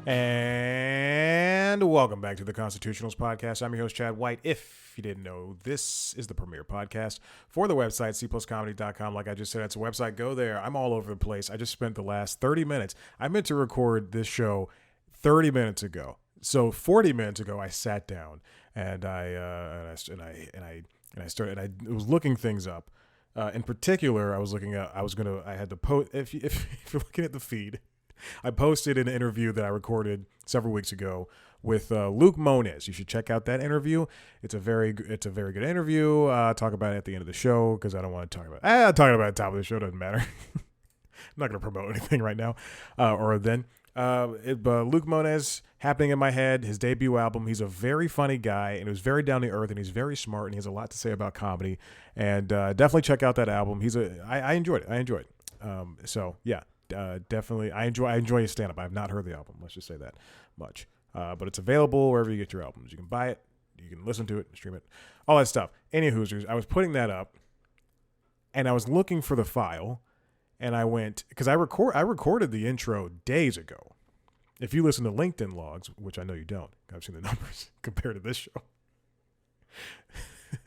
And welcome back to the Constitutionals Podcast. I'm your host, Chad White. If you didn't know, this is the premier podcast for the website, cpluscomedy.com. Like I just said, it's a website. Go there. I'm all over the place. I just spent the last 30 minutes. I meant to record this show 30 minutes ago. So 40 minutes ago, I sat down and I was looking things up. In particular, I had to post, if you're looking at the feed, I posted an interview that I recorded several weeks ago with Luke Moniz. You should check out that interview. It's a very good interview. Talk about it at the end of the show because I don't want to talk about it. Talking about it at the top of the show doesn't matter. I'm not going to promote anything right now or then. But Luke Moniz, Happening in My Head, his debut album. He's a very funny guy, and he was very down to earth, and he's very smart, and he has a lot to say about comedy. And definitely check out that album. I enjoyed it. So yeah. Definitely, I enjoy his stand-up. I have not heard the album. Let's just say that much. But it's available wherever you get your albums. You can buy it, you can listen to it, stream it, all that stuff. Any Hoosers, I was putting that up, and I was looking for the file, and I went because I recorded the intro days ago. If you listen to LinkedIn logs, which I know you don't, I've seen the numbers compared to this show.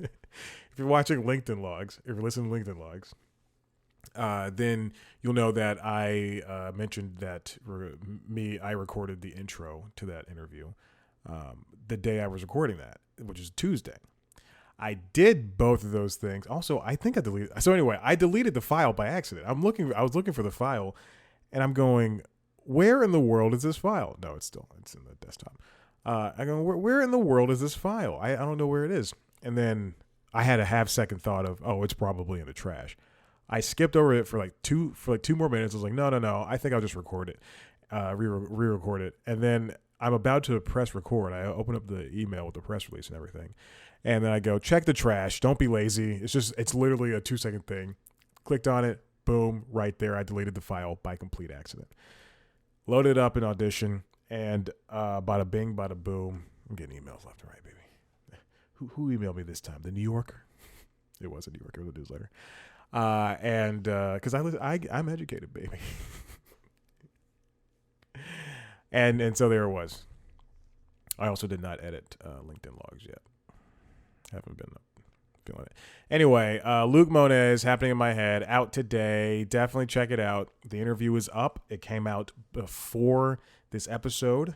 If you're watching LinkedIn logs, if you're listening to LinkedIn logs. Then you'll know that I mentioned that I recorded the intro to that interview the day I was recording that, which is Tuesday. I did both of those things. Also, I think I deleted. So anyway, I deleted the file by accident. I was looking for the file, and I'm going, where in the world is this file? No, it's in the desktop. I go, where in the world is this file? I don't know where it is. And then I had a half-second thought of, it's probably in the trash. I skipped over it for like two more minutes. I was like, no. I think I'll just record it, re-record it. And then I'm about to press record. I open up the email with the press release and everything. And then I go, check the trash. Don't be lazy. It's literally a 2-second thing. Clicked on it. Boom. Right there. I deleted the file by complete accident. Loaded up in Audition. And bada bing, bada boom. I'm getting emails left and right, baby. Who emailed me this time? The New Yorker? It was a New Yorker. It was a newsletter. And because I'm educated, baby. and so there it was. I also did not edit LinkedIn logs yet. Haven't been feeling it. Anyway, Luke Moniz, Happening in My Head, out today. Definitely check it out. The interview is up. It came out before this episode.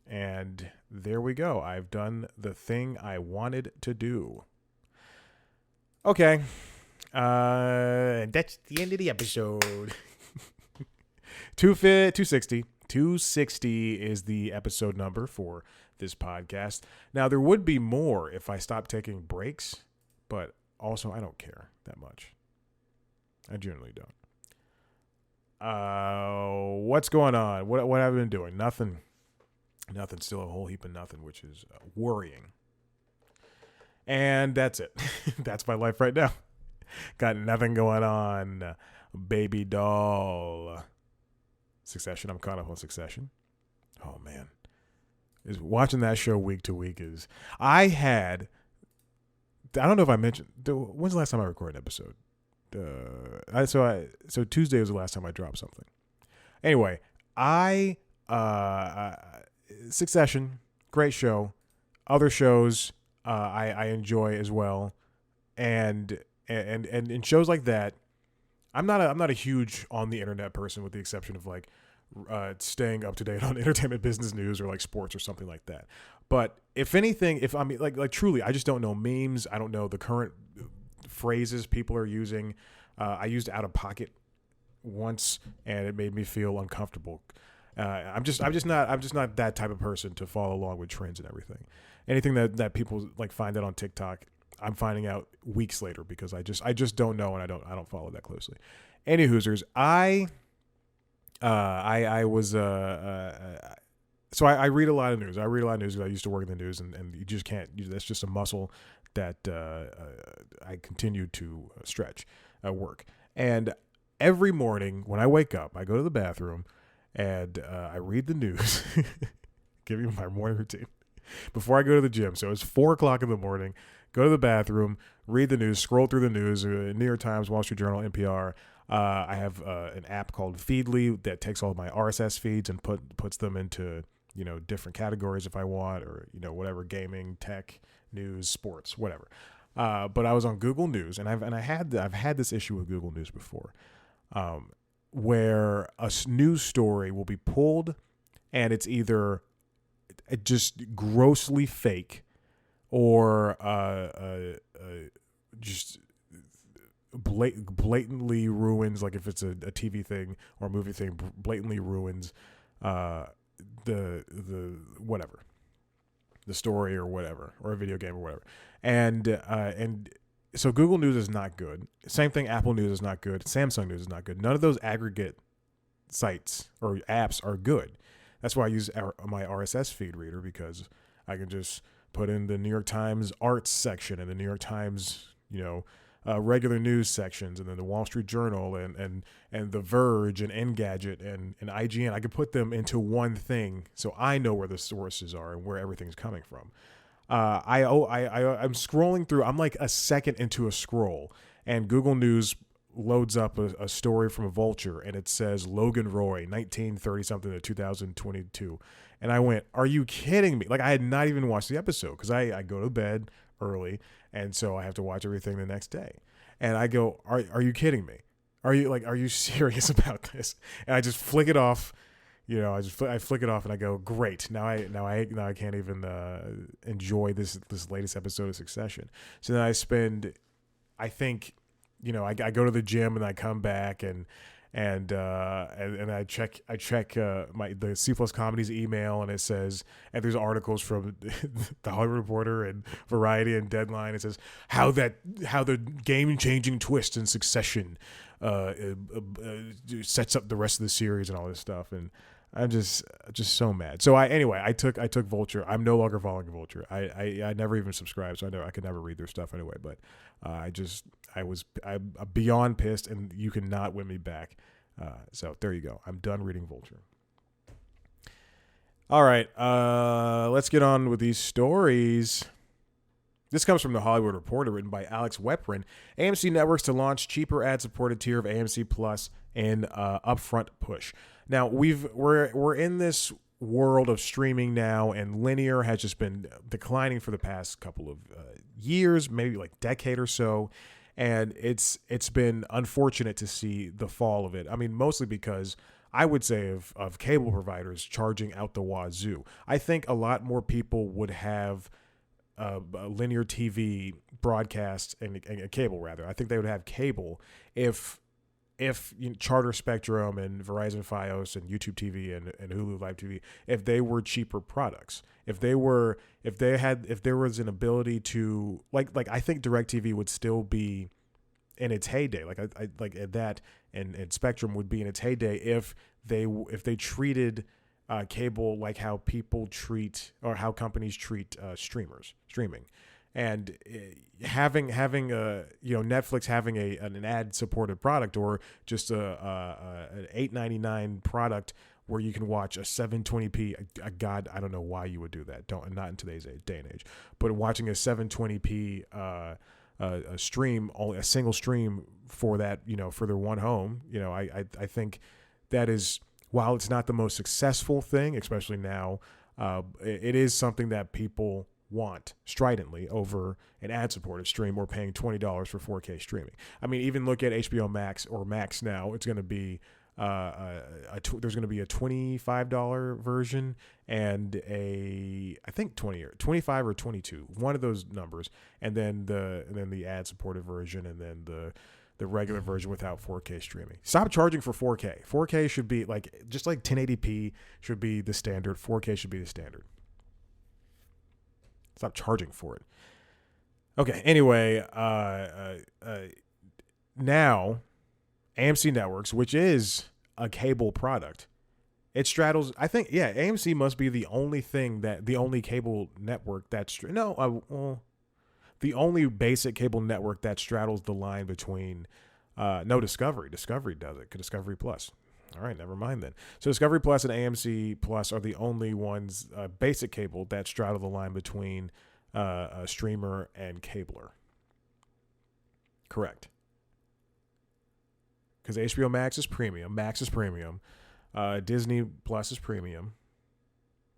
And there we go. I've done the thing I wanted to do. Okay. That's the end of the episode. 260. 260 is the episode number for this podcast. Now, there would be more if I stopped taking breaks, but also I don't care that much. I generally don't. What's going on? What have I been doing? Nothing. Still a whole heap of nothing, which is worrying. And that's it. That's my life right now. Got nothing going on. Baby doll. Succession. I'm caught up on Succession. Oh, man. Watching that show week to week is... I don't know if I mentioned... When's the last time I recorded an episode? So Tuesday was the last time I dropped something. Anyway, Succession. Great show. Other shows I enjoy as well. And in shows like that, I'm not a huge on the internet person, with the exception of like staying up to date on entertainment business news or like sports or something like that. But if anything, like truly, I just don't know memes. I don't know the current phrases people are using. I used out of pocket once, and it made me feel uncomfortable. I'm just not that type of person to follow along with trends and everything. Anything that people like find out on TikTok, I'm finding out weeks later because I just don't know, and I don't follow that closely. Any Hoosers, I read a lot of news. I read a lot of news because I used to work in the news, and you just can't. That's just a muscle that I continue to stretch at work. And every morning when I wake up, I go to the bathroom and I read the news. Give you my morning routine before I go to the gym. So it's 4:00 in the morning. Go to the bathroom, read the news, scroll through the news, New York Times, Wall Street Journal, NPR. I have an app called Feedly that takes all of my RSS feeds and puts them into, different categories if I want, or, whatever, gaming, tech, news, sports, whatever. But I was on Google News, and I've had this issue with Google News before, where a news story will be pulled, and it's either just grossly fake, or just blatantly ruins, like if it's a TV thing or a movie thing, blatantly ruins the whatever, the story or whatever, or a video game or whatever. And so Google News is not good. Same thing, Apple News is not good. Samsung News is not good. None of those aggregate sites or apps are good. That's why I use my RSS feed reader, because I can just put in the New York Times arts section and the New York Times, regular news sections, and then the Wall Street Journal and the Verge and Engadget and IGN. I could put them into one thing, so I know where the sources are and where everything's coming from. I'm scrolling through. I'm like a second into a scroll, and Google News loads up a story from a Vulture, and it says Logan Roy, 1930 something to 2022. And I went, are you kidding me? Like, I had not even watched the episode, because I go to bed early, and so I have to watch everything the next day. And I go, are you kidding me? Are you serious about this? And I just flick it off. I flick it off, and I go, great. Now I can't even enjoy this latest episode of Succession. So then I spend, I think, I go to the gym, and I come back, and I check the C Plus Comedies email, and it says, and there's articles from the Hollywood Reporter and Variety and Deadline. It says how the game changing twist in Succession sets up the rest of the series and all this stuff, and I'm just so mad. So I took Vulture. I'm no longer following Vulture. I never even subscribed, so I could never read their stuff anyway. But I'm beyond pissed, and you cannot win me back. So there you go. I'm done reading Vulture. All right, let's get on with these stories. This comes from the Hollywood Reporter, written by Alex Weprin. AMC Networks to launch cheaper ad-supported tier of AMC Plus in upfront push. Now we're in this world of streaming now, and linear has just been declining for the past couple of years, maybe like decade or so, and it's been unfortunate to see the fall of it. I mean, mostly because I would say of cable providers charging out the wazoo. I think a lot more people would have linear TV broadcast and cable, rather. I think they would have cable if Charter Spectrum and Verizon Fios and YouTube TV and Hulu Live TV, if they were cheaper products, if there was an ability to like I think DirecTV would still be in its heyday, and Spectrum would be in its heyday if they treated cable like how people treat, or how companies treat streaming. And having Netflix having an ad supported product, or just an $8.99 product where you can watch a 720p. God, I don't know why you would do that. Not in today's day and age. But watching a 720p a stream, only a single stream for that, for their one home. I think that is, while it's not the most successful thing, especially now, it is something that people want stridently over an ad-supported stream or paying $20 for 4K streaming. I mean, even look at HBO Max or Max now. It's going to be there's going to be a $25 version and I think 20 or 25 or 22, one of those numbers, and then the ad-supported version, and then the regular version without 4K streaming. Stop charging for 4K. 4K should be just like 1080p should be the standard. 4K should be the standard. Stop charging for it. Okay. Anyway, now AMC Networks, which is a cable product, it straddles. I think, AMC must be the only cable network that's the only basic cable network that straddles the line between. No, Discovery. Discovery does it. Discovery Plus. All right, never mind then. So Discovery Plus and AMC Plus are the only ones, basic cable, that straddle the line between a streamer and cabler. Correct. because HBO Max is premium. Max is premium. Disney Plus is premium.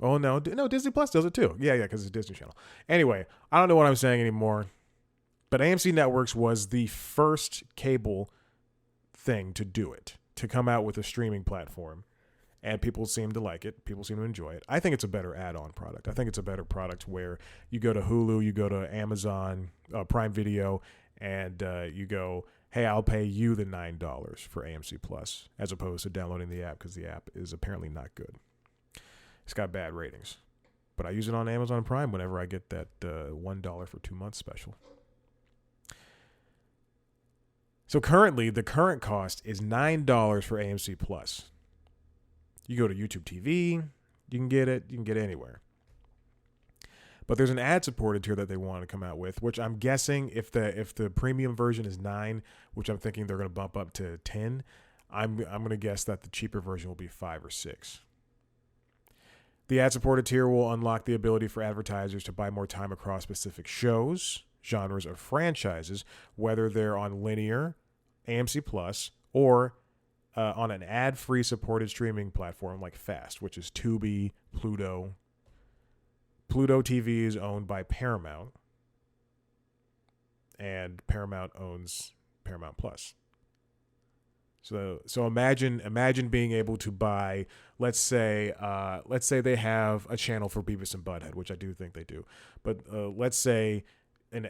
Oh, no, Disney Plus does it too. Yeah, because it's a Disney Channel. Anyway, I don't know what I'm saying anymore. But AMC Networks was the first cable thing to do it, to come out with a streaming platform. And people seem to like it. People seem to enjoy it. I think it's a better add-on product. I think it's a better product where you go to Hulu, you go to Amazon Prime Video, and you go, hey, I'll pay you the $9 for AMC Plus, as opposed to downloading the app, because the app is apparently not good. It's got bad ratings. But I use it on Amazon Prime whenever I get that $1 for 2 months special. So currently, the current cost is $9 for AMC Plus. You go to YouTube TV, you can get it. You can get it anywhere. But there's an ad-supported tier that they want to come out with, which I'm guessing if the premium version is $9, which I'm thinking they're going to bump up to $10, I'm going to guess that the cheaper version will be $5 or $6. The ad-supported tier will unlock the ability for advertisers to buy more time across specific shows, genres, or franchises, whether they're on linear, AMC Plus, or on an ad-free supported streaming platform like Fast, which is Tubi, Pluto. Pluto TV is owned by Paramount, and Paramount owns Paramount Plus. So imagine being able to buy, let's say they have a channel for Beavis and Butthead, which I do think they do, but let's say an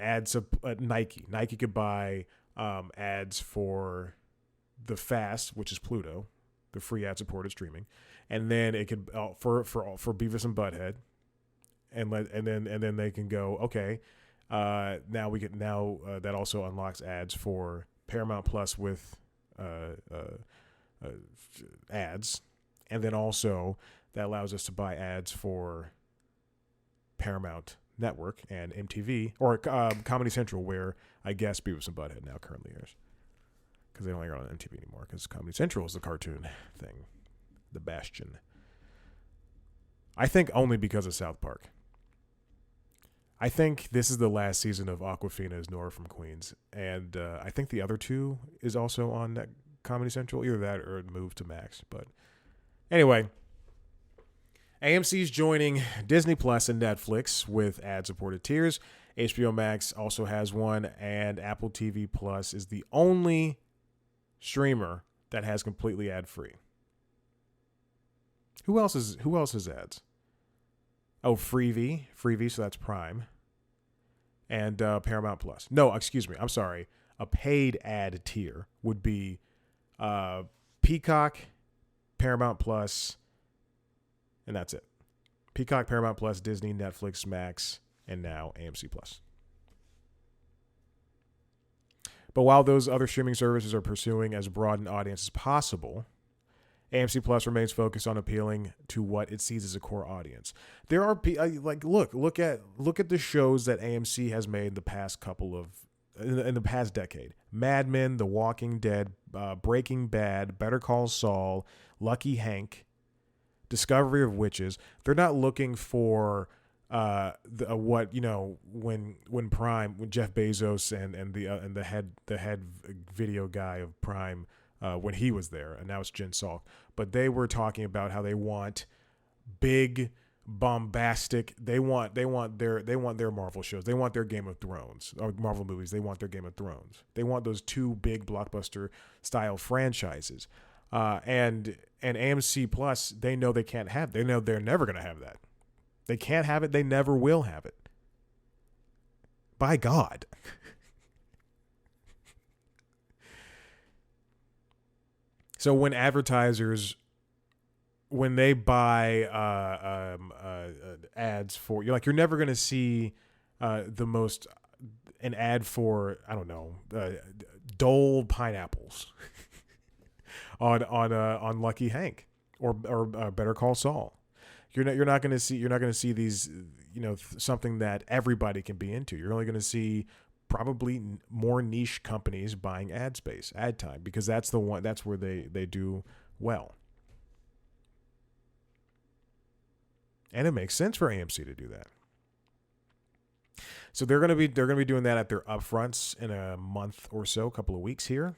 Nike could buy ads for the Fast, which is Pluto, the free ad-supported streaming, and then it could for Beavis and Butthead, and then they can go, okay, now that also unlocks ads for Paramount Plus with ads, and then also that allows us to buy ads for Paramount Network and MTV or Comedy Central, where I guess Beavis and Butthead now currently airs. Because they don't air on MTV anymore, because Comedy Central is the cartoon thing, the bastion. I think only because of South Park. I think this is the last season of Awkwafina's Nora from Queens, and I think the other two is also on that Comedy Central, either that or it moved to Max. But anyway, AMC's joining Disney Plus and Netflix with ad-supported tiers. HBO Max also has one, and Apple TV Plus is the only streamer that has completely ad-free. Who else has ads? Oh, Freevee, so that's Prime, and Paramount Plus. No, excuse me, I'm sorry. A paid ad tier would be Peacock, Paramount Plus, and that's it. Peacock, Paramount Plus, Disney, Netflix, Max, and now AMC Plus. But while those other streaming services are pursuing as broad an audience as possible, AMC Plus remains focused on appealing to what it sees as a core audience. There are look at the shows that AMC has made in the past decade: Mad Men, The Walking Dead, Breaking Bad, Better Call Saul, Lucky Hank, Discovery of Witches. They're not looking for when Jeff Bezos and the head video guy of Prime, when he was there, and now it's Jen Salk, but they were talking about how they want big, bombastic. They want their Marvel shows. They want their Game of Thrones or Marvel movies. They want their Game of Thrones. They want those two big blockbuster style franchises. And AMC Plus, they know they can't have. They know they're never going to have that. They can't have it. They never will have it. By God. So when advertisers, when they buy ads for, you're never going to see an ad for, I don't know, Dole pineapples on Lucky Hank or Better Call Saul. You're not going to see these, something that everybody can be into. You're only going to see probably more niche companies buying ad space, ad time, because that's where they do well. And it makes sense for AMC to do that. So they're going to be doing that at their upfronts in a month or so, a couple of weeks here.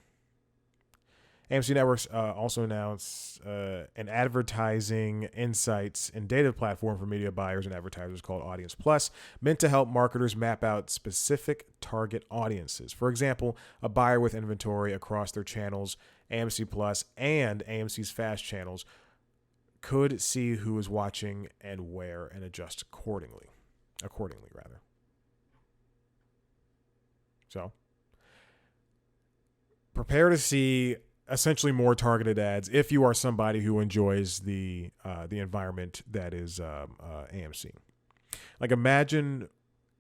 AMC Networks also announced an advertising insights and data platform for media buyers and advertisers called Audience Plus, meant to help marketers map out specific target audiences. For example, a buyer with inventory across their channels, AMC Plus and AMC's Fast channels, could see who is watching and where and adjust accordingly. So, prepare to see essentially more targeted ads if you are somebody who enjoys the environment that is AMC. Like, imagine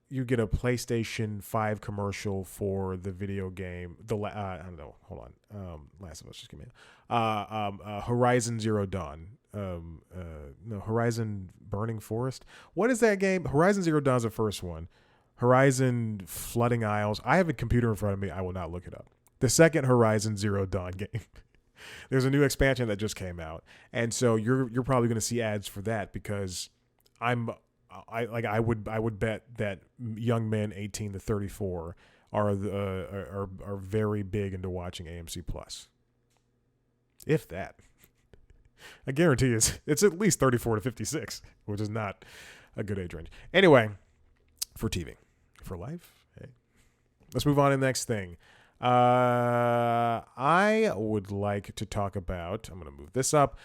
you get a PlayStation 5 commercial for the video game. I don't know. Hold on. Last of Us just came in. Horizon Zero Dawn. No, Horizon Burning Forest. What is that game? Horizon Zero Dawn is the first one. Horizon Flooding Isles. I have a computer in front of me. I will not look it up. The second Horizon Zero Dawn game. There's a new expansion that just came out, and so you're probably going to see ads for that, because I would bet that young men 18 to 34 are very big into watching AMC Plus. If that, I guarantee it's at least 34 to 56, which is not a good age range. Anyway, for TV, for life. Hey, let's move on to the next thing. I would like to talk about, I'm going to move this up.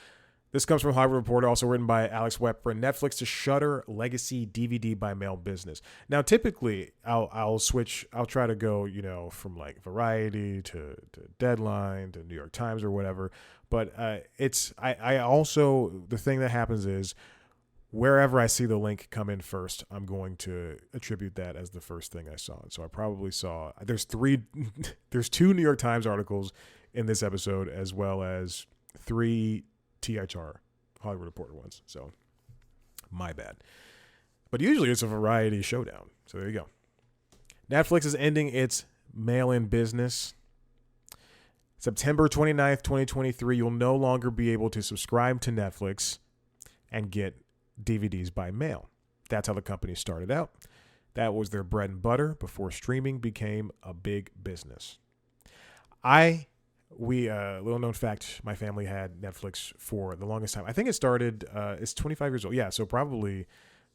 This comes from Hollywood Reporter, also written by Alex Wepper. Netflix to shutter legacy DVD by mail business. Now, typically, I'll try to go, from like Variety to Deadline to New York Times or whatever. But I also, the thing that happens is, wherever I see the link come in first, I'm going to attribute that as the first thing I saw. And so I probably saw, there's two New York Times articles in this episode, as well as 3 THR Hollywood Reporter ones. So my bad. But usually it's a Variety showdown. So there you go. Netflix is ending its mail-in business. September 29th, 2023, you'll no longer be able to subscribe to Netflix and get DVDs by mail. That's how the company started out. That was their bread and butter before streaming became a big business. Little known fact, my family had Netflix for the longest time. I think it started, it's 25 years old. Yeah, so probably,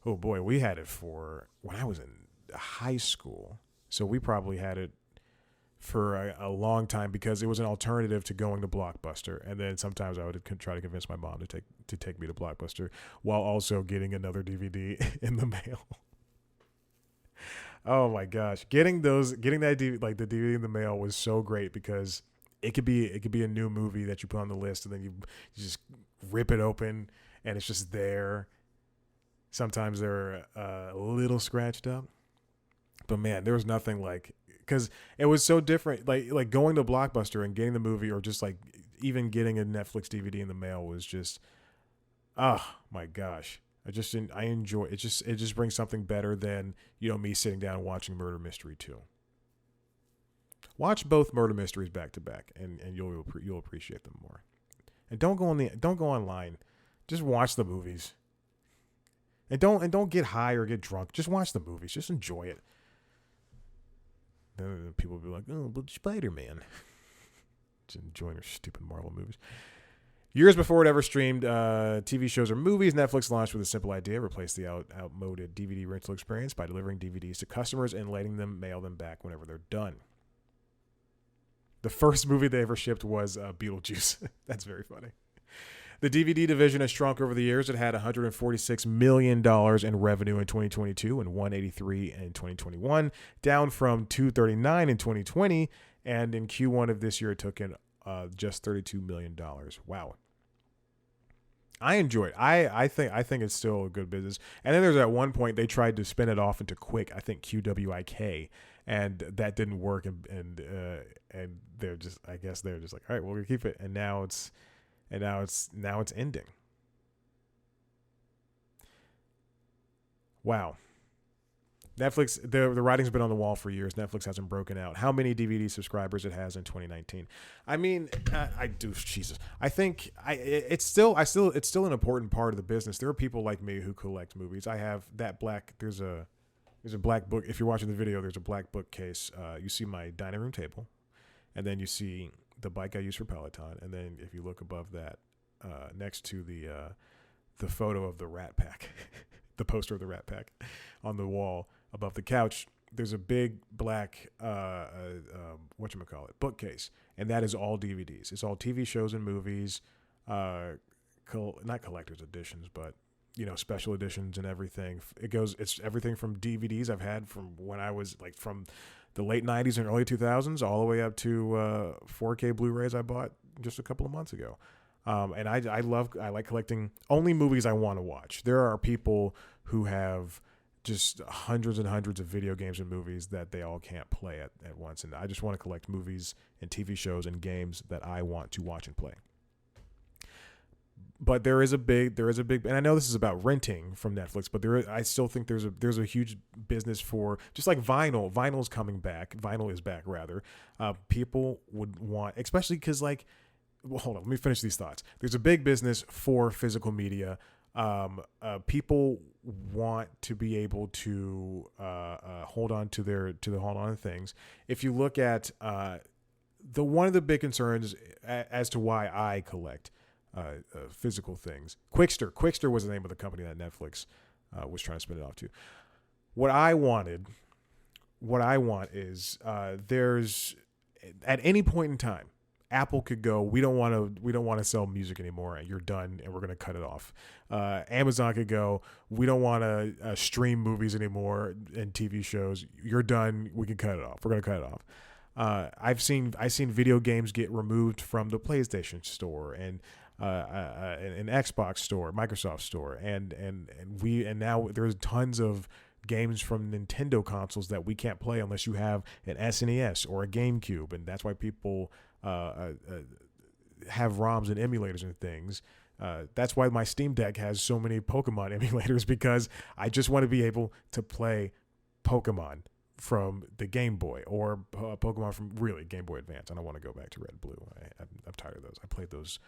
we had it for when I was in high school. So we probably had it for a long time, because it was an alternative to going to Blockbuster. And then sometimes I would try to convince my mom to take me to Blockbuster while also getting another DVD in the mail. Oh my gosh. Getting that DVD, like the DVD in the mail, was so great, because it could be a new movie that you put on the list, and then you just rip it open and it's just there. Sometimes they're a little scratched up, but man, there was nothing like, because it was so different. Like going to Blockbuster and getting the movie, or just like even getting a Netflix DVD in the mail, was just, oh my gosh. I enjoy it. It just brings something better than, me sitting down and watching Murder Mystery 2. Watch both murder mysteries back to back, and you'll appreciate them more. And don't go online. Just watch the movies. And don't get high or get drunk. Just watch the movies. Just enjoy it. Then people will be like, "Oh, but Spider-Man." Just enjoying their stupid Marvel movies. Years before it ever streamed TV shows or movies, Netflix launched with a simple idea: replace the outmoded DVD rental experience by delivering DVDs to customers and letting them mail them back whenever they're done. The first movie they ever shipped was Beetlejuice. That's very funny. The DVD division has shrunk over the years. It had $146 million in revenue in 2022 and $183 million in 2021, down from $239 in 2020, and in Q1 of this year, it took in just $32 million. Wow. I enjoy it. I think it's still a good business. And then there's at one point they tried to spin it off into Quick, I think QWIK, and that didn't work. And they're just, I guess they're just like, all right, well, we'll keep it. And now it's ending. Wow. Netflix, the writing's been on the wall for years. Netflix hasn't broken out how many DVD subscribers it has in 2019. I mean, Jesus. I think it's still an important part of the business. There are people like me who collect movies. I have that there's a black book. If you're watching the video, there's a black bookcase. You see my dining room table, and then you see the bike I use for Peloton, and then if you look above that, next to the photo of the Rat Pack, the poster of the Rat Pack on the wall above the couch, there's a big black bookcase, and that is all DVDs. It's all TV shows and movies, not collector's editions, but special editions and everything. It's everything from DVDs I've had from when I was like from the late 90s and early 2000s all the way up to 4K Blu-rays I bought just a couple of months ago. And I like collecting only movies I want to watch. There are people who have just hundreds and hundreds of video games and movies that they all can't play at once. And I just want to collect movies and TV shows and games that I want to watch and play. But there is a big, and I know this is about renting from Netflix, but I still think there's a huge business for just like vinyl. Vinyl is coming back. Vinyl is back rather. People would want, especially because hold on, let me finish these thoughts. There's a big business for physical media. People want to be able to hold on to things. If you look at one of the big concerns as to why I collect physical things. Quickster was the name of the company that Netflix was trying to spin it off to. What I want is there's at any point in time, Apple could go, we don't want to sell music anymore. You're done, and we're going to cut it off. Amazon could go, we don't want to stream movies anymore and TV shows. You're done. We can cut it off. We're going to cut it off. I've seen video games get removed from the PlayStation Store and an Xbox Store, Microsoft Store, and now there's tons of games from Nintendo consoles that we can't play unless you have an SNES or a GameCube, and that's why people have ROMs and emulators and things. That's why my Steam Deck has so many Pokemon emulators, because I just want to be able to play Pokemon from the Game Boy or Pokemon from really Game Boy Advance. I don't want to go back to Red and Blue. I'm tired of those. I played those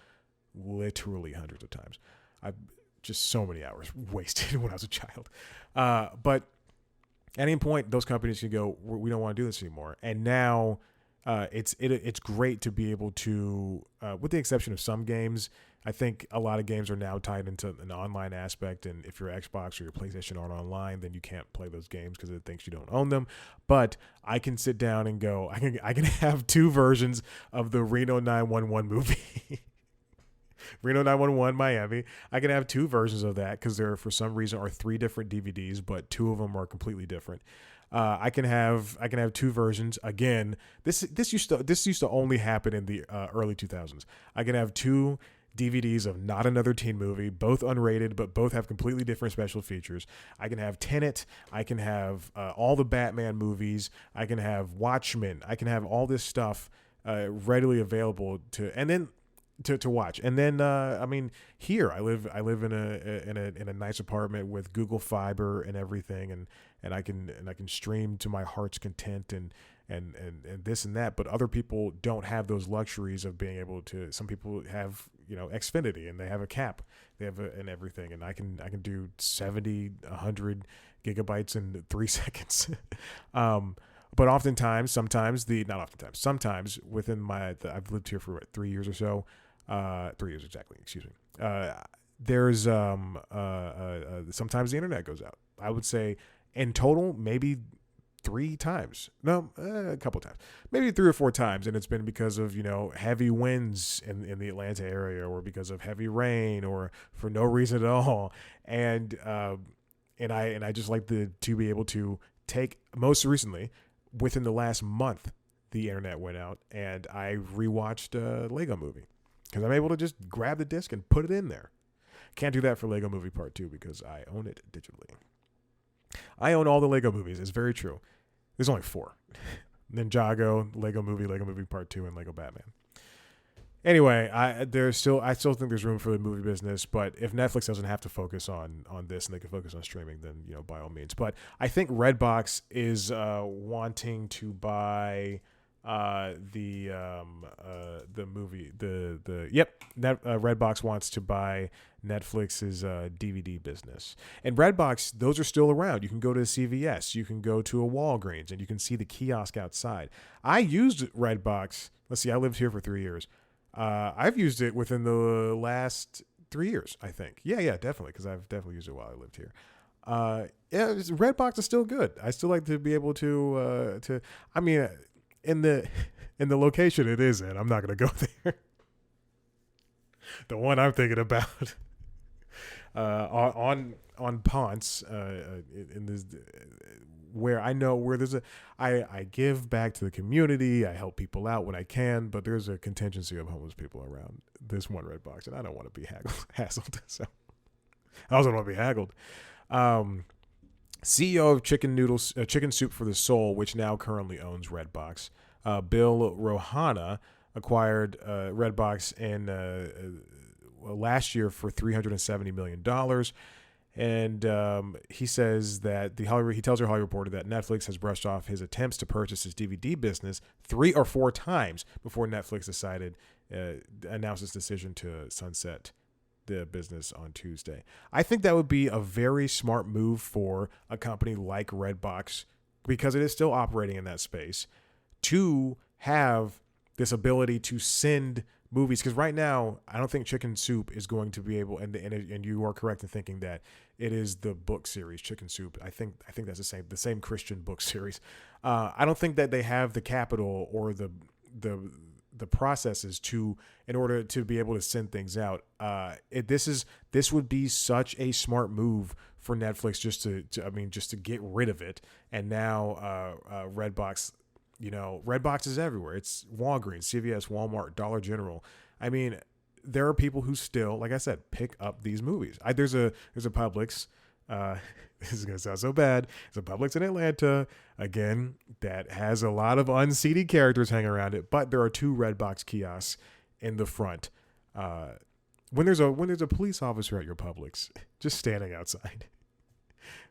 literally hundreds of times. I've just so many hours wasted when I was a child. But at any point, those companies can go, we don't want to do this anymore. And now it's great to be able to, with the exception of some games, I think a lot of games are now tied into an online aspect. And if your Xbox or your PlayStation aren't online, then you can't play those games because it thinks you don't own them. But I can sit down and go, I can have two versions of the Reno 911 movie. Reno 911 Miami. I can have two versions of that because there, for some reason, are three different DVDs, but two of them are completely different. I can have two versions. Again, this used to only happen in the early 2000s. I can have two DVDs of Not Another Teen Movie, both unrated, but both have completely different special features. I can have Tenet. I can have all the Batman movies. I can have Watchmen. I can have all this stuff readily available to watch. And then here I live in a nice apartment with Google Fiber and everything, and I can stream to my heart's content and this and that. But other people don't have those luxuries of being able to. Some people have Xfinity and they have a cap, they have and everything, and I can do 70, 100 gigabytes in 3 seconds. But sometimes within I've lived here for 3 years or so. 3 years exactly, excuse me. There's sometimes the internet goes out. I would say in total, maybe 3 times. No, a couple times. Maybe 3 or 4 times. And it's been because of, heavy winds in the Atlanta area, or because of heavy rain, or for no reason at all. And I just like to be able to take, most recently, within the last month, the internet went out and I rewatched a Lego Movie. Because I'm able to just grab the disc and put it in there. Can't do that for Lego Movie Part 2 because I own it digitally. I own all the Lego movies. It's very true. There's only 4. Ninjago, Lego Movie Part 2, and Lego Batman. Anyway, I still think there's room for the movie business, but if Netflix doesn't have to focus on this and they can focus on streaming, then by all means. But I think Redbox is wanting to buy the movie Redbox wants to buy Netflix's DVD business. And Redbox, those are still around. You can go to a CVS, you can go to a Walgreens, and you can see the kiosk outside. I used Redbox. Let's see, I lived here for 3 years. I've used it within the last 3 years, I think. Yeah, definitely, because I've definitely used it while I lived here. Redbox is still good. I still like to be able to. I mean, in the location it is in, I'm not gonna go there. The one I'm thinking about, on Ponce, in this, where I know where there's I give back to the community. I help people out when I can, but there's a contingency of homeless people around this one Redbox, and I don't want to be hassled. So I also don't want to be haggled. CEO of Chicken Soup for the Soul, which now currently owns Redbox, Bill Rohana, acquired Redbox in last year for $370 million. And he says that he tells the Hollywood Reporter that Netflix has brushed off his attempts to purchase his DVD business 3 or 4 times before Netflix announced its decision to sunset the business on Tuesday. I think that would be a very smart move for a company like Redbox, because it is still operating in that space, to have this ability to send movies. Because right now, I don't think Chicken Soup is going to be able, and you are correct in thinking that it is the book series Chicken Soup. I think that's the same Christian book series. I don't think that they have the capital or the processes in order to be able to send things out. This would be such a smart move for Netflix just to get rid of it. And now Redbox, Redbox is everywhere. It's Walgreens, CVS, Walmart, Dollar General. I mean, there are people who still, like I said, pick up these movies. There's a Publix. This is going to sound so bad. There's a Publix in Atlanta, again, that has a lot of unseated characters hanging around it, but there are 2 Redbox kiosks in the front. When there's a police officer at your Publix, just standing outside,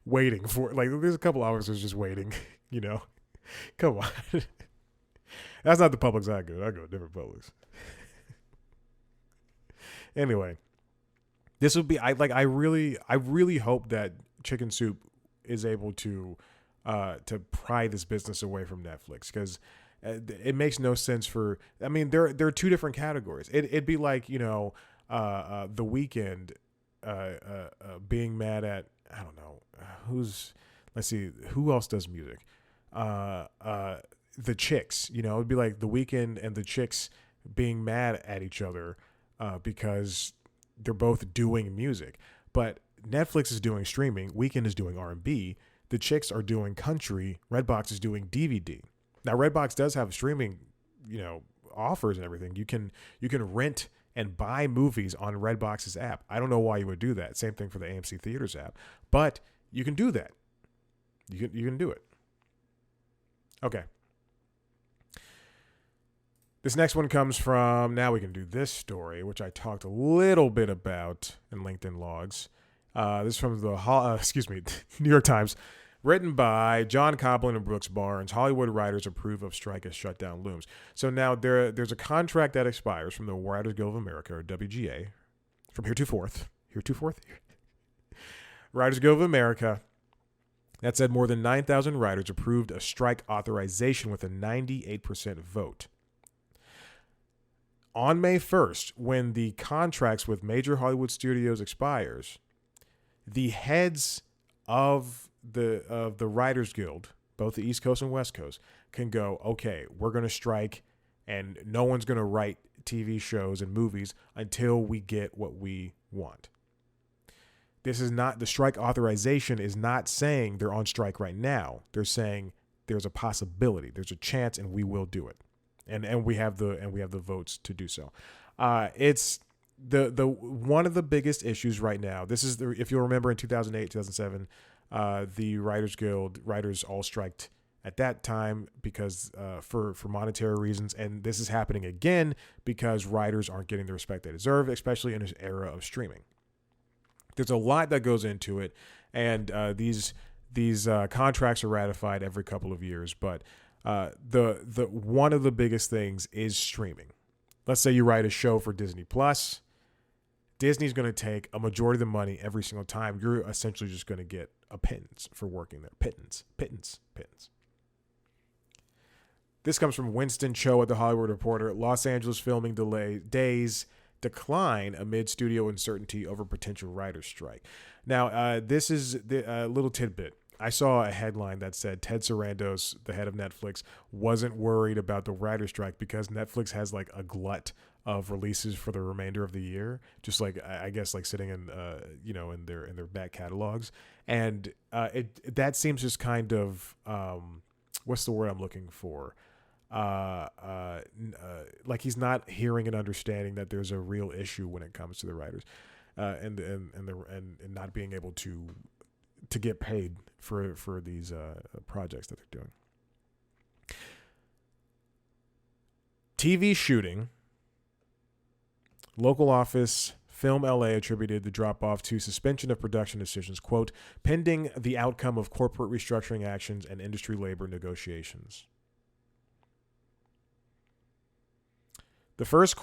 waiting for, there's a couple officers just waiting, Come on. That's not the Publix I go. I go to different Publix. Anyway, this would be, I really hope that Chicken Soup is able to pry this business away from Netflix, because it makes no sense there are 2 different categories. It'd be like, The Weeknd being mad at, I don't know, let's see, who else does music? The Chicks, it'd be like The Weeknd and the Chicks being mad at each other because they're both doing music. But Netflix is doing streaming, Weeknd is doing R&B, the Chicks are doing country, Redbox is doing DVD. Now Redbox does have streaming, offers and everything. You can rent and buy movies on Redbox's app. I don't know why you would do that. Same thing for the AMC Theaters app, but you can do that. You can do it. Okay. This next one comes from, now we can do this story, which I talked a little bit about in LinkedIn Logs. This is from the New York Times. Written by John Copeland and Brooks Barnes. Hollywood writers approve of strike as shutdown looms. So now there's a contract that expires from the Writers Guild of America, or WGA, from heretofore. Writers Guild of America. That said, more than 9,000 writers approved a strike authorization with a 98% vote. On May 1st, when the contracts with major Hollywood studios expires, the heads of the Writers Guild, both the East Coast and West Coast, can go, okay, we're going to strike, and no one's going to write TV shows and movies until we get what we want. This is not, the strike authorization is not saying they're on strike right now. They're saying there's a possibility, there's a chance, and we will do it. And we have the votes to do so. It's the one of the biggest issues right now. This is if you'll remember in 2008, 2007, the Writers Guild writers all striked at that time because for monetary reasons, and this is happening again because writers aren't getting the respect they deserve, especially in this era of streaming. There's a lot that goes into it, and these contracts are ratified every couple of years, but The one of the biggest things is streaming. Let's say you write a show for Disney Plus. Disney's going to take a majority of the money every single time. You're essentially just going to get a pittance for working there. Pittance. This comes from Winston Cho at The Hollywood Reporter. Los Angeles filming days decline amid studio uncertainty over potential writer's strike. Now, this is a little tidbit. I saw a headline that said Ted Sarandos, the head of Netflix, wasn't worried about the writer's strike because Netflix has like a glut of releases for the remainder of the year, just like I guess like sitting in in their back catalogs, and that seems just kind of what's the word I'm looking for? Like he's not hearing and understanding that there's a real issue when it comes to the writers, and not being able to get paid for these projects that they're doing. TV shooting. Local office Film LA attributed the drop-off to suspension of production decisions, quote, pending the outcome of corporate restructuring actions and industry labor negotiations. The first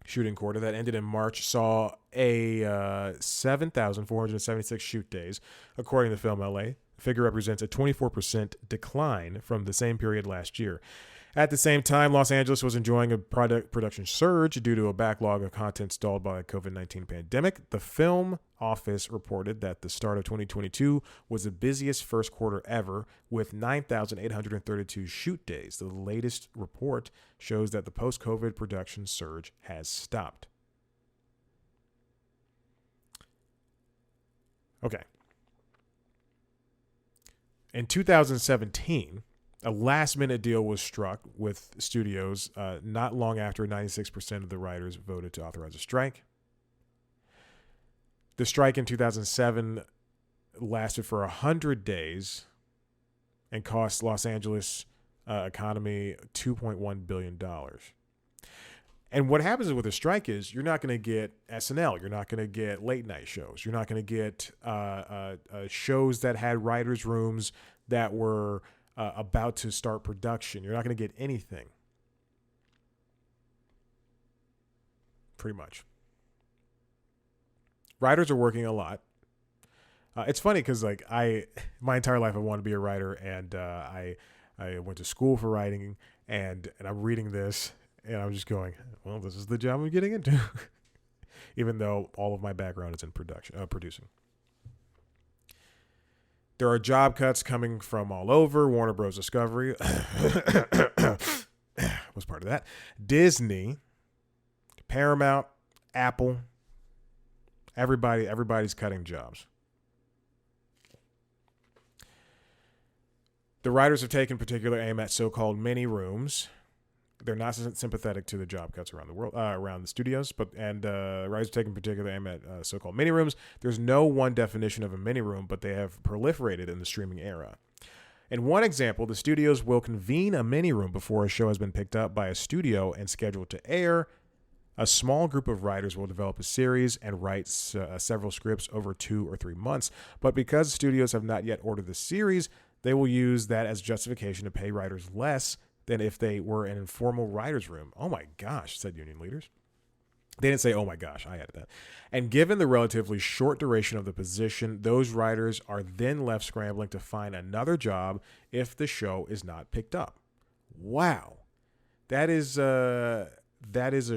shooting quarter that ended in March saw a 7,476 shoot days, according to Film LA. The figure represents a 24% decline from the same period last year. At the same time, Los Angeles was enjoying a production surge due to a backlog of content stalled by the COVID-19 pandemic. The film office reported that the start of 2022 was the busiest first quarter ever, with 9,832 shoot days. The latest report shows that the post-COVID production surge has stopped. Okay. In 2017, a last-minute deal was struck with studios not long after 96% of the writers voted to authorize a strike. The strike in 2007 lasted for 100 days and cost Los Angeles economy $2.1 billion. And what happens with a strike is you're not going to get SNL. You're not going to get late-night shows. You're not going to get shows that had writers' rooms that were about to start production. You're not going to get anything. Pretty much. Writers are working a lot. It's funny because like my entire life I wanted to be a writer, and I went to school for writing, and I'm reading this, and I'm just going, well, this is the job I'm getting into, even though all of my background is in producing. There are job cuts coming from all over. Warner Bros. Discovery was part of that. Disney, Paramount, Apple, everybody's cutting jobs. The writers have taken particular aim at so-called mini rooms. They're not sympathetic to the job cuts around the world, around the studios, writers have taken particular aim at so-called mini rooms. There's no one definition of a mini room, but they have proliferated in the streaming era. In one example, the studios will convene a mini room before a show has been picked up by a studio and scheduled to air. A small group of writers will develop a series and write several scripts over 2 or 3 months. But because studios have not yet ordered the series, they will use that as justification to pay writers less than if they were an informal writer's room. Oh my gosh, said union leaders. They didn't say, oh my gosh, I added that. And given the relatively short duration of the position, those writers are then left scrambling to find another job if the show is not picked up. Wow. That is a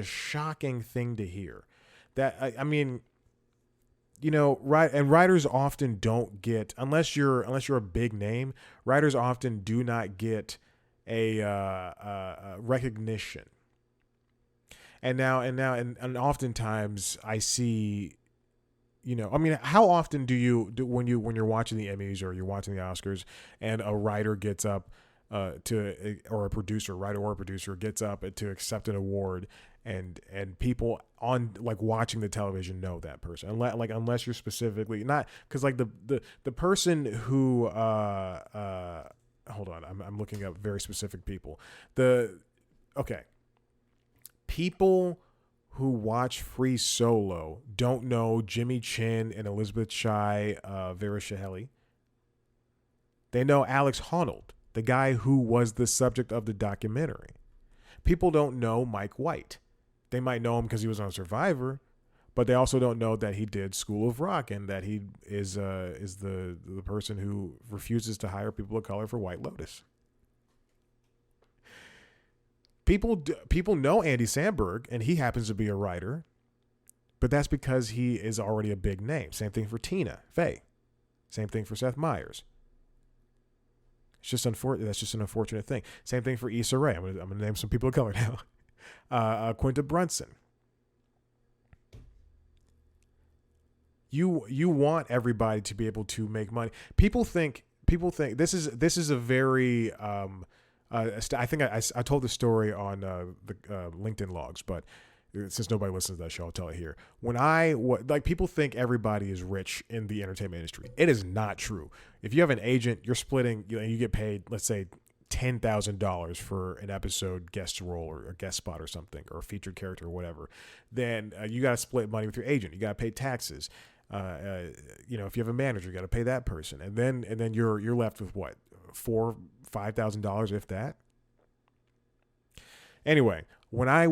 shocking thing to hear. I mean, you know, and writers often don't get, unless you're a big name, writers often do not get a recognition. And oftentimes I see, you know, I mean, how often do when you're watching the Emmys or you're watching the Oscars and a writer gets up or a producer gets up to accept an award, and people on like watching the television know that person, unless you're specifically not, because like the person who hold on, I'm looking up very specific people. People who watch Free Solo don't know Jimmy Chin and Elizabeth Shai, Vera Shaheli. They know Alex Honnold. the guy who was the subject of the documentary. People don't know Mike White. They might know him because he was on Survivor, but they also don't know that he did School of Rock and that he is the person who refuses to hire people of color for White Lotus. People know Andy Samberg, and he happens to be a writer, but that's because he is already a big name. Same thing for Tina Fey. Same thing for Seth Meyers. It's just unfortunate. That's just an unfortunate thing. Same thing for Issa Rae. I'm gonna name some people of color now. Quinta Brunson. You want everybody to be able to make money. People think this is a very I think I told the story on the LinkedIn logs, but since nobody listens to that show, I'll tell it here. When people think everybody is rich in the entertainment industry. It is not true. If you have an agent, you're splitting, you get paid, let's say, $10,000 for an episode guest role or a guest spot or something, or a featured character or whatever. Then you got to split money with your agent. You got to pay taxes. If you have a manager, you got to pay that person, and then you're left with what, $4,000-$5,000, if that. Anyway, when I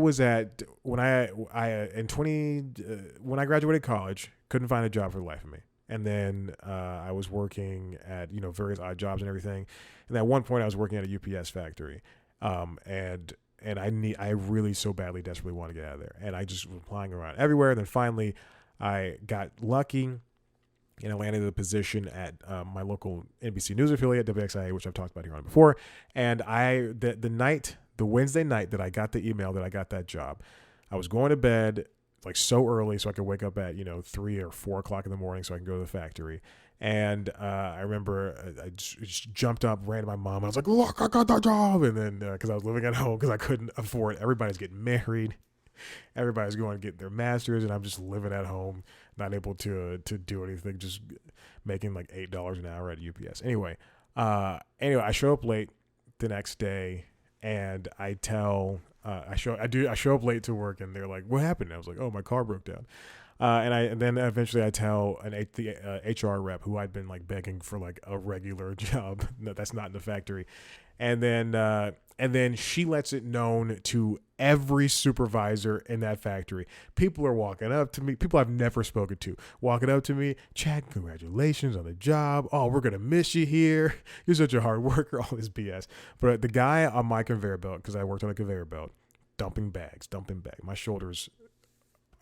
graduated college, couldn't find a job for the life of me, and then I was working at various odd jobs and everything, and at one point I was working at a UPS factory, and I really so badly, desperately wanted to get out of there, and I just was applying around everywhere, and then finally I got lucky, and I landed a position at my local NBC News affiliate, WXIA, which I've talked about here on before. And the Wednesday night that I got the email that I got that job, I was going to bed like so early so I could wake up at 3 or 4 o'clock in the morning so I can go to the factory. And I remember I just jumped up, ran to my mom. I was like, "Look, I got that job!" And then because I was living at home because I couldn't afford it. Everybody's getting married. Everybody's going to get their masters, and I'm just living at home, not able to do anything, just making like $8 an hour at UPS. Anyway, I show up late the next day, and I show up late to work, and they're like, "What happened?" And I was like, "Oh, my car broke down." And then eventually I tell the HR rep who I'd been like begging for like a regular job that's not in the factory, and then she lets it known to every supervisor in that factory. People are walking up to me, people I've never spoken to, walking up to me, Chad, congratulations on the job. Oh, we're gonna miss you here. You're such a hard worker. All this BS. But the guy on my conveyor belt, because I worked on a conveyor belt, dumping bags. My shoulders.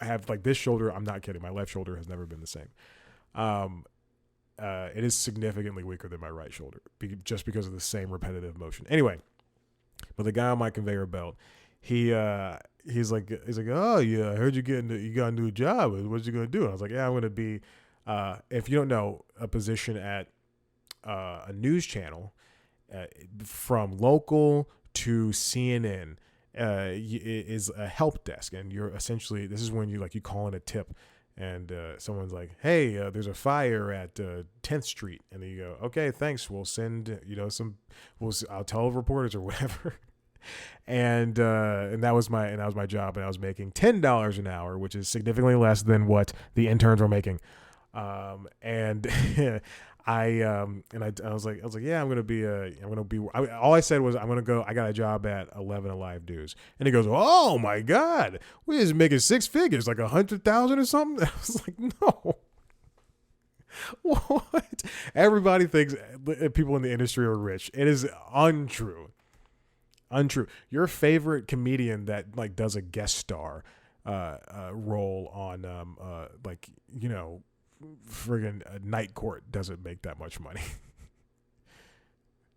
I have like this shoulder. I'm not kidding. My left shoulder has never been the same. It is significantly weaker than my right shoulder, just because of the same repetitive motion. Anyway, but the guy on my conveyor belt, he's like, "Oh yeah, I heard you got a new job. What you gonna do?" And I was like, "Yeah, I'm gonna be, if you don't know, a position at a news channel, from local to CNN." Is a help desk, and you're essentially, this is when you call in a tip, and someone's like, "Hey, there's a fire at 10th Street," and then you go, "Okay, thanks. We'll send I'll tell reporters or whatever." and that was my job, and I was making $10 an hour, which is significantly less than what the interns were making. And I was like, yeah, all I said was, I'm going to go, I got a job at 11 Alive News. And he goes, "Oh my God, we just making 6 figures, like 100,000 or something." I was like, "No." What? Everybody thinks people in the industry are rich. It is untrue. Your favorite comedian that does a guest star role on friggin' Night Court doesn't make that much money.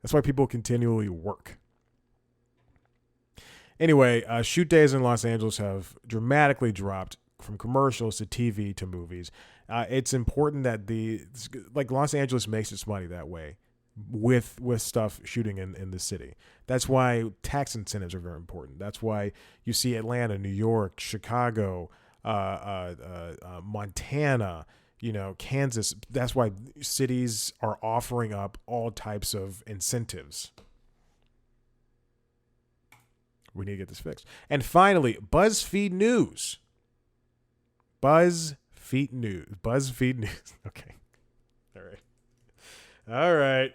That's why people continually work. Anyway, shoot days in Los Angeles have dramatically dropped from commercials to TV to movies. It's important that Los Angeles makes its money that way with stuff shooting in the city. That's why tax incentives are very important. That's why you see Atlanta, New York, Chicago, Montana, Kansas. That's why cities are offering up all types of incentives. We need to get this fixed. And finally, BuzzFeed News. BuzzFeed News. Okay. All right.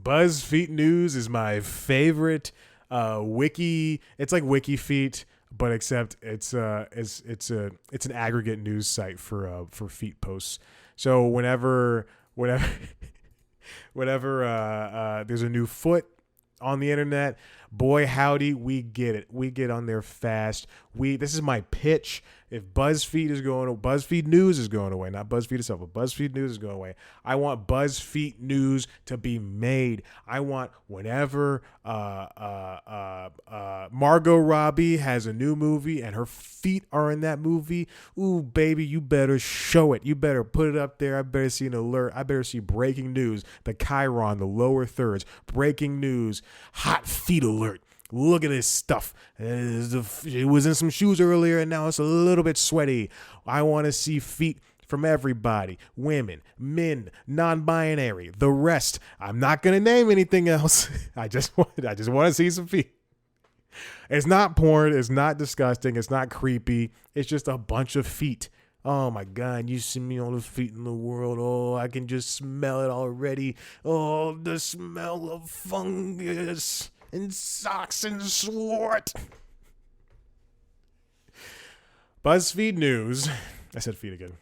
BuzzFeed News is my favorite wiki. It's like WikiFeet, but except it's an aggregate news site for feet posts. So whenever there's a new foot on the internet, boy howdy, we get it. We get on there fast. This is my pitch. If BuzzFeed News is going away, not BuzzFeed itself, but BuzzFeed News is going away, I want BuzzFeed News to be made. I want whenever Margot Robbie has a new movie and her feet are in that movie, ooh, baby, you better show it. You better put it up there. I better see an alert. I better see breaking news, the chyron, the lower thirds, breaking news, hot feet alert. Look at this stuff. It was in some shoes earlier and now it's a little bit sweaty. I want to see feet from everybody. Women, men, non-binary, the rest. I'm not going to name anything else. I just want to see some feet. It's not porn. It's not disgusting. It's not creepy. It's just a bunch of feet. Oh my God, you see me on the feet in the world. Oh, I can just smell it already. Oh, the smell of fungus and socks and swart. BuzzFeed News, I said feet again,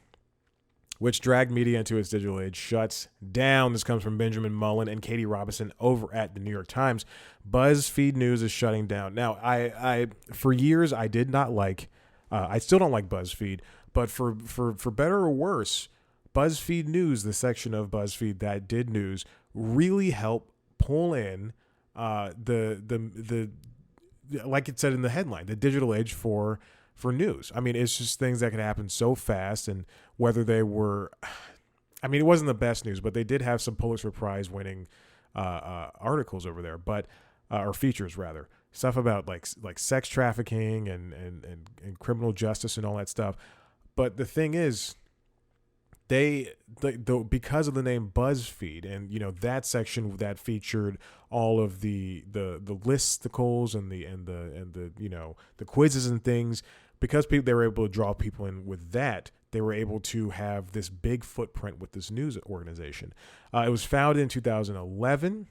which dragged media into its digital age, shuts down. This comes from Benjamin Mullen and Katie Robinson over at the New York Times. BuzzFeed News is shutting down. Now, I for years, I did not like, I still don't like BuzzFeed, but for better or worse, BuzzFeed News, the section of BuzzFeed that did news, really helped pull in the like it said in the headline, the digital age for news. I mean, it's just things that could happen so fast, and whether they were, I mean, it wasn't the best news, but they did have some Pulitzer Prize winning articles over there, but or features rather, stuff about like sex trafficking and criminal justice and all that stuff. But the thing is, because of the name BuzzFeed, and that section that featured all of the listicles and the quizzes and things, because they were able to draw people in with that, they were able to have this big footprint with this news organization. It was founded in 2011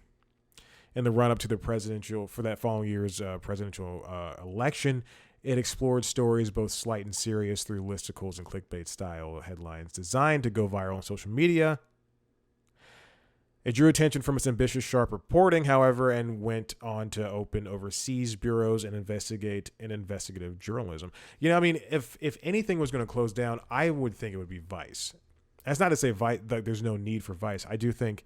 in the run up to that following year's presidential election. It explored stories both slight and serious through listicles and clickbait-style headlines designed to go viral on social media. It drew attention from its ambitious, sharp reporting, however, and went on to open overseas bureaus and investigate in investigative journalism. I mean, if anything was going to close down, I would think it would be Vice. That's not to say that there's no need for Vice. I do think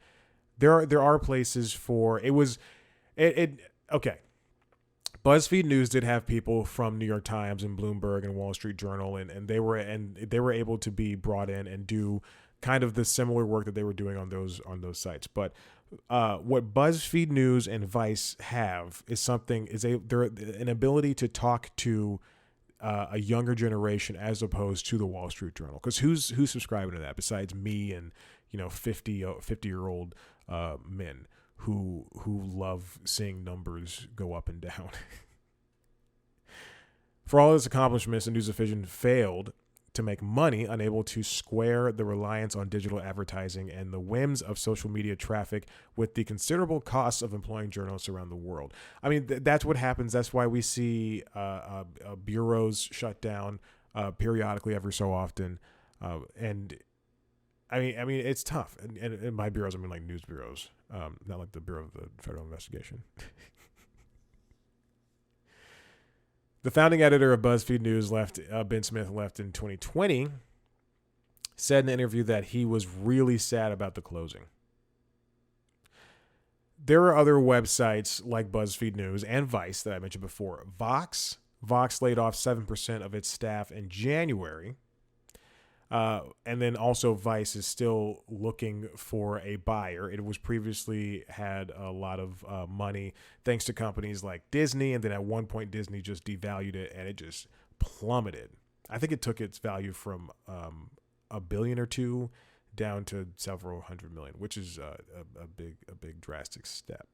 there are places for it. Okay. BuzzFeed News did have people from New York Times and Bloomberg and Wall Street Journal, and they were able to be brought in and do kind of the similar work that they were doing on those sites. But what BuzzFeed News and Vice have is they're an ability to talk to a younger generation as opposed to the Wall Street Journal. Because who's subscribing to that besides me and 50-year-old men who love seeing numbers go up and down. For all its accomplishments, the news division failed to make money, unable to square the reliance on digital advertising and the whims of social media traffic with the considerable costs of employing journalists around the world. I mean, that's what happens. That's why we see bureaus shut down periodically every so often. And I mean, it's tough. And by bureaus, I mean like news bureaus, not like the Bureau of the Federal Investigation. The founding editor of BuzzFeed News Ben Smith left in 2020, said in an interview that he was really sad about the closing. There are other websites like BuzzFeed News and Vice that I mentioned before. Vox laid off 7% of its staff in January. And then also Vice is still looking for a buyer. It was previously had a lot of money thanks to companies like Disney. And then at one point, Disney just devalued it and it just plummeted. I think it took its value from $1 billion or $2 billion down to several hundred million, which is a big drastic step.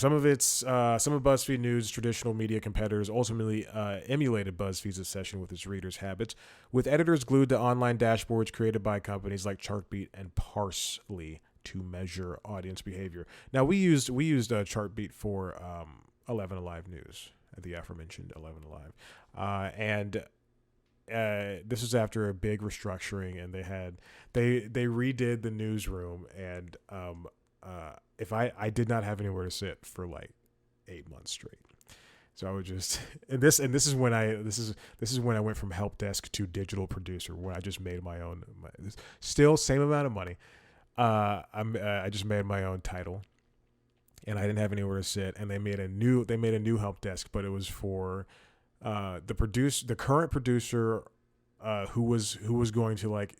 some of BuzzFeed News' traditional media competitors ultimately emulated BuzzFeed's obsession with its readers' habits, with editors glued to online dashboards created by companies like Chartbeat and Parse.ly to measure audience behavior. Now we used Chartbeat for 11 Alive News, the aforementioned 11 Alive, and this was after a big restructuring, and they redid the newsroom, and if I did not have anywhere to sit for like 8 months straight. So I would just this is when I went from help desk to digital producer, when I just made my own, still same amount of money. I just made my own title, and I didn't have anywhere to sit, and they made a new help desk, but it was for the current producer who was going to if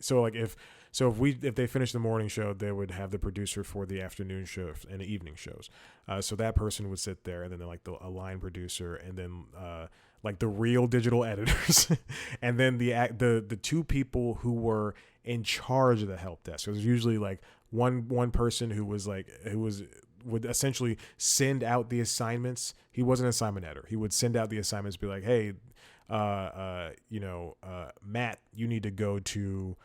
they finished the morning show, they would have the producer for the afternoon show and the evening shows. So that person would sit there, and then a line producer, and then like the real digital editors, and then the two people who were in charge of the help desk. So it was usually like one person who would essentially send out the assignments. He wasn't an assignment editor. He would send out the assignments, be like, hey, Matt, you need to go to,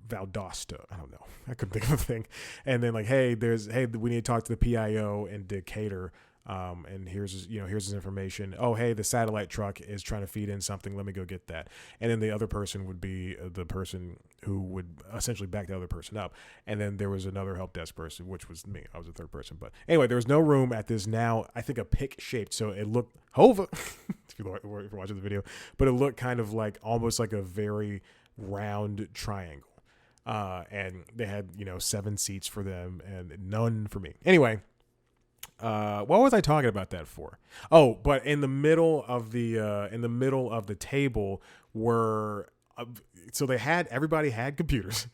Valdosta. I don't know. I couldn't think of a thing. And then like, hey, we need to talk to the PIO in Decatur. And here's his information. Oh, hey, the satellite truck is trying to feed in something. Let me go get that. And then the other person would be the person who would essentially back the other person up. And then there was another help desk person, which was me. I was the third person. But anyway, there was no room at this now, I think, a pick shaped. So it looked if you're watching the video, but it looked kind of like almost like a very round triangle. And they had, 7 seats for them and none for me. Anyway. What was I talking about that for? Oh, but in the middle of the table were, so everybody had computers.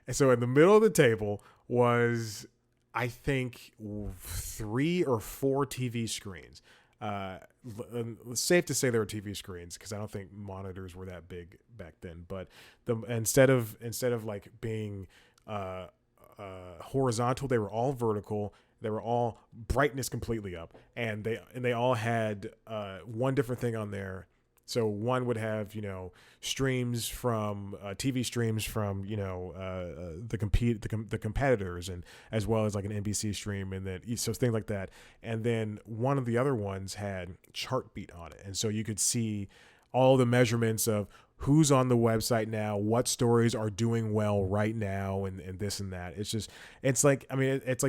And so in the middle of the table was, I think, 3 or 4 TV screens. It's safe to say there were TV screens because I don't think monitors were that big back then. But instead of like being horizontal, they were all vertical. They were all brightness completely up, and they all had one different thing on there. So one would have streams from TV streams from the competitors, and as well as like an NBC stream, and then so things like that. And then one of the other ones had Chartbeat on it, and so you could see all the measurements of who's on the website now, what stories are doing well right now, and this and that. It's like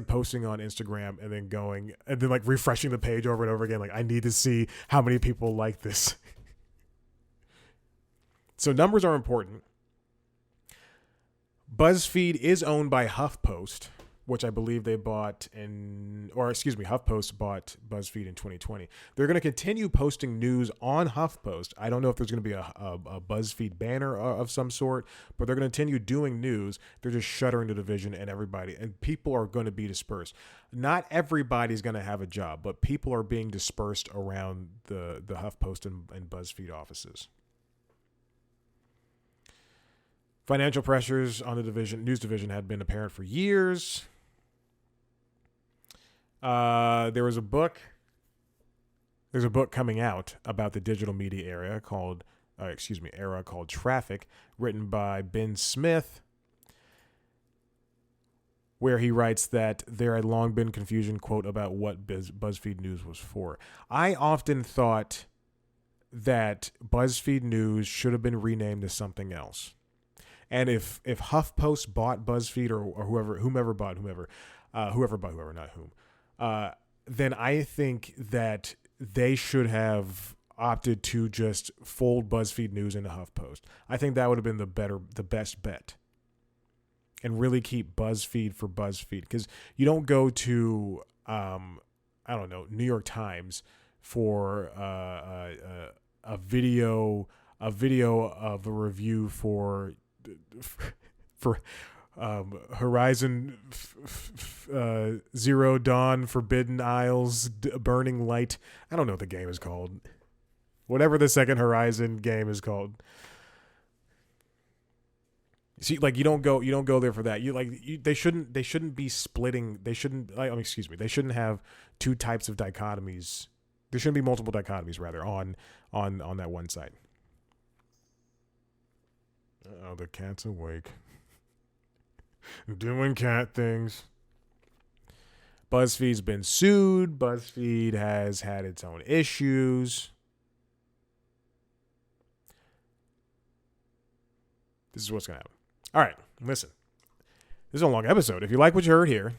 posting on Instagram and then like refreshing the page over and over again. Like, I need to see how many people like this. So numbers are important. BuzzFeed is owned by HuffPost, which I believe they bought HuffPost bought BuzzFeed in 2020. They're going to continue posting news on HuffPost. I don't know if there's going to be a BuzzFeed banner of some sort, but they're going to continue doing news. They're just shuttering the division, and people are going to be dispersed. Not everybody's going to have a job, but people are being dispersed around the HuffPost and BuzzFeed offices. Financial pressures on the news division had been apparent for years. There's a book coming out about the digital media era called Traffic, written by Ben Smith, where he writes that there had long been confusion, quote, about what BuzzFeed News was for. I often thought that BuzzFeed News should have been renamed to something else. And if HuffPost bought BuzzFeed or whomever bought whomever, not whom, then I think that they should have opted to just fold BuzzFeed News into HuffPost. I think that would have been the best bet, and really keep BuzzFeed for BuzzFeed, because you don't go to New York Times for a video of a review for Horizon Zero Dawn, Forbidden Isles, Burning Light. I don't know what the game is called. Whatever the second Horizon game is called. See, like you don't go there for that. They shouldn't be splitting. They shouldn't. Excuse me. They shouldn't have two types of dichotomies. There shouldn't be multiple dichotomies rather on that one site. Oh, the cat's awake. Doing cat things. BuzzFeed's been sued. BuzzFeed has had its own issues. This is what's going to happen. All right, listen. This is a long episode. If you like what you heard here, and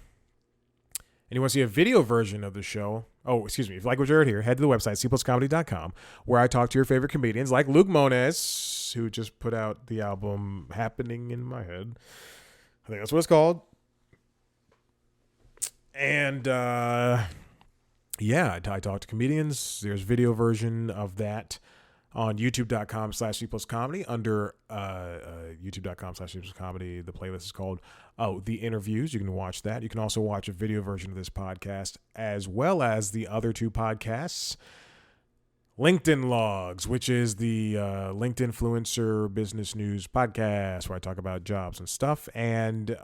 you want to see a video version of the show, if you like what you heard here, head to the website, cpluscomedy.com, where I talk to your favorite comedians like Luke Moniz, who just put out the album Happening in My Head. I think that's what it's called. And, I talk to comedians. There's video version of that on youtube.com/cpluscomedy under youtube.com/cpluscomedy. The playlist is called The Interviews. You can watch that. You can also watch a video version of this podcast as well as the other two podcasts. LinkedIn Logs, which is the LinkedIn Influencer Business News podcast where I talk about jobs and stuff, and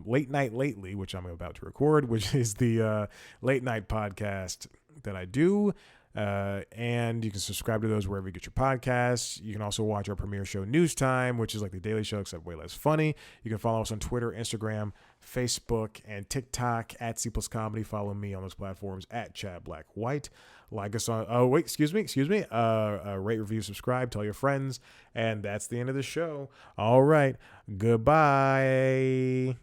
Late Night Lately, which I'm about to record, which is the late night podcast that I do. And you can subscribe to those wherever you get your podcasts. You can also watch our premiere show News Time, which is like the Daily Show except way less funny. You can follow us on Twitter, Instagram, Facebook, and TikTok at @CPlusComedy. Follow me on those platforms at Chad Black White. Like us on excuse me. Rate, review, subscribe, tell your friends, and that's the end of the show. All right, goodbye.